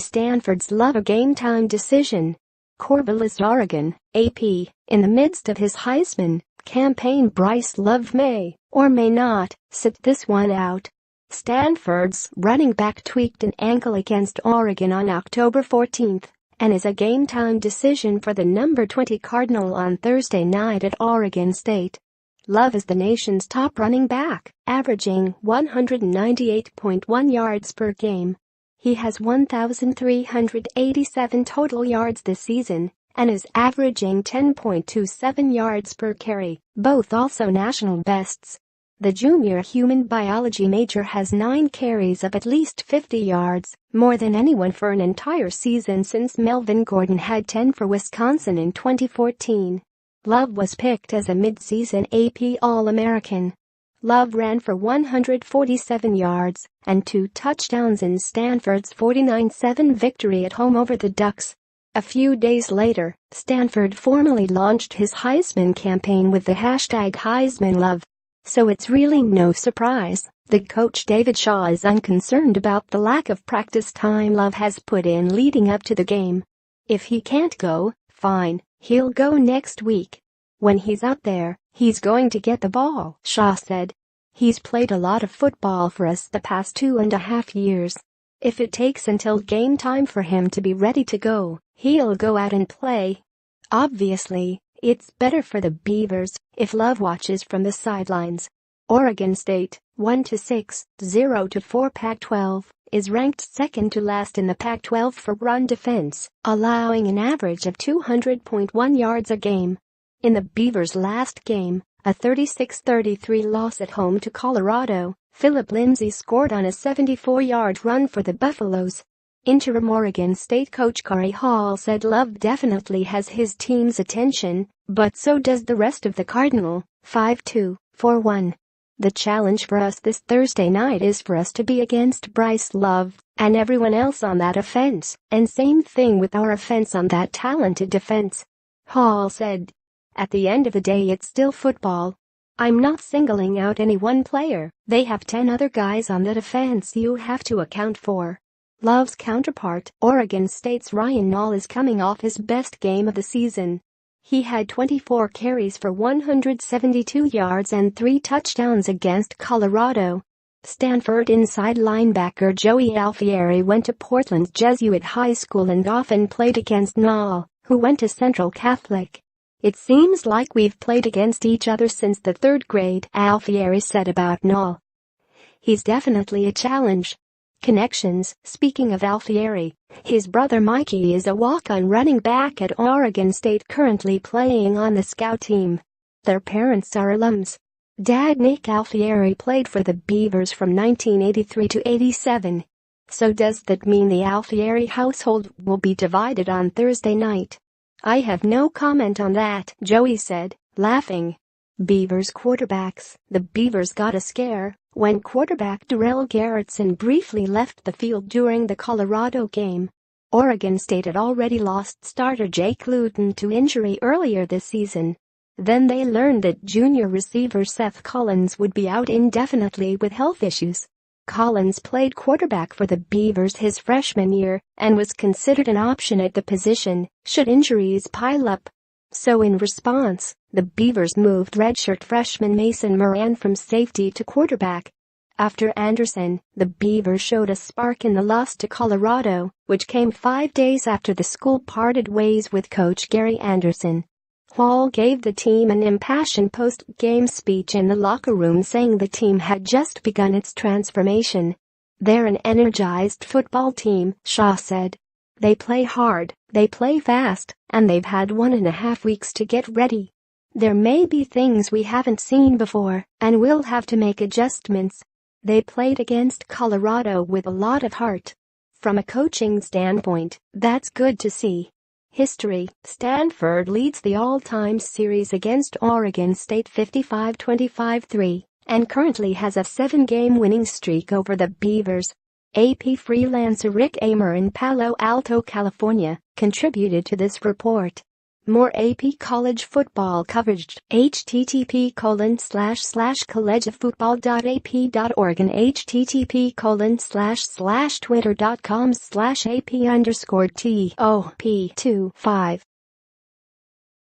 Stanford's Love a game-time decision. CORVALLIS, Oregon, AP. In the midst of his Heisman campaign, Bryce Love may, or may not, sit this one out. Stanford's running back tweaked an ankle against Oregon on October 14 and is a game-time decision for the number 20 Cardinal on Thursday night at Oregon State. Love is the nation's top running back, averaging 198.1 yards per game. He has 1,387 total yards this season and is averaging 10.27 yards per carry, both also national bests. The junior human biology major has 9 carries of at least 50 yards, more than anyone for an entire season since Melvin Gordon had 10 for Wisconsin in 2014. Love was picked as a mid-season AP All-American. Love ran for 147 yards and 2 touchdowns in Stanford's 49-7 victory at home over the Ducks. A few days later, Stanford formally launched his Heisman campaign with the hashtag Heisman Love. So it's really no surprise that coach David Shaw is unconcerned about the lack of practice time Love has put in leading up to the game. If he can't go, fine, he'll go next week. When he's out there, he's going to get the ball, Shaw said. He's played a lot of football for us the past 2.5 years. If it takes until game time for him to be ready to go, he'll go out and play. Obviously, it's better for the Beavers if Love watches from the sidelines. Oregon State, 1-6, 0-4 Pac-12, is ranked second to last in the Pac-12 for run defense, allowing an average of 200.1 yards a game. In the Beavers' last game, a 36-33 loss at home to Colorado, Phillip Lindsay scored on a 74-yard run for the Buffaloes. Interim Oregon State coach Corey Hall said Love definitely has his team's attention, but so does the rest of the Cardinal. 5-2-4-1. The challenge for us this Thursday night is for us to be against Bryce Love and everyone else on that offense, and same thing with our offense on that talented defense. Hall said. At the end of the day, it's still football. I'm not singling out any one player. They have 10 other guys on the defense you have to account for. Love's counterpart, Oregon State's Ryan Nall, is coming off his best game of the season. He had 24 carries for 172 yards and 3 touchdowns against Colorado. Stanford inside linebacker Joey Alfieri went to Portland Jesuit High School and often played against Nall, who went to Central Catholic. It seems like we've played against each other since the 3rd grade, Alfieri said about Nall. He's definitely a challenge. Connections. Speaking of Alfieri, his brother Mikey is a walk-on running back at Oregon State currently playing on the scout team. Their parents are alums. Dad Nick Alfieri played for the Beavers from 1983 to 87. So does that mean the Alfieri household will be divided on Thursday night? I have no comment on that, Joey said, laughing. Beavers quarterbacks. The Beavers got a scare when quarterback Darrell Garrettson briefly left the field during the Colorado game. Oregon State had already lost starter Jake Luton to injury earlier this season. Then they learned that junior receiver Seth Collins would be out indefinitely with health issues. Collins played quarterback for the Beavers his freshman year and was considered an option at the position should injuries pile up. So in response, the Beavers moved redshirt freshman Mason Moran from safety to quarterback. After Anderson, the Beavers showed a spark in the loss to Colorado, which came 5 days after the school parted ways with coach Gary Anderson. Hall gave the team an impassioned post-game speech in the locker room saying the team had just begun its transformation. They're an energized football team, Shaw said. They play hard, they play fast, and they've had 1.5 weeks to get ready. There may be things we haven't seen before, and we'll have to make adjustments. They played against Colorado with a lot of heart. From a coaching standpoint, that's good to see. History. Stanford leads the all-time series against Oregon State 55-25-3 and currently has a 7-game winning streak over the Beavers. AP freelancer Rick Amer in Palo Alto, California, contributed to this report. More AP college football coverage. http://collegefootball.ap.org and http://twitter.com/AP_TOP25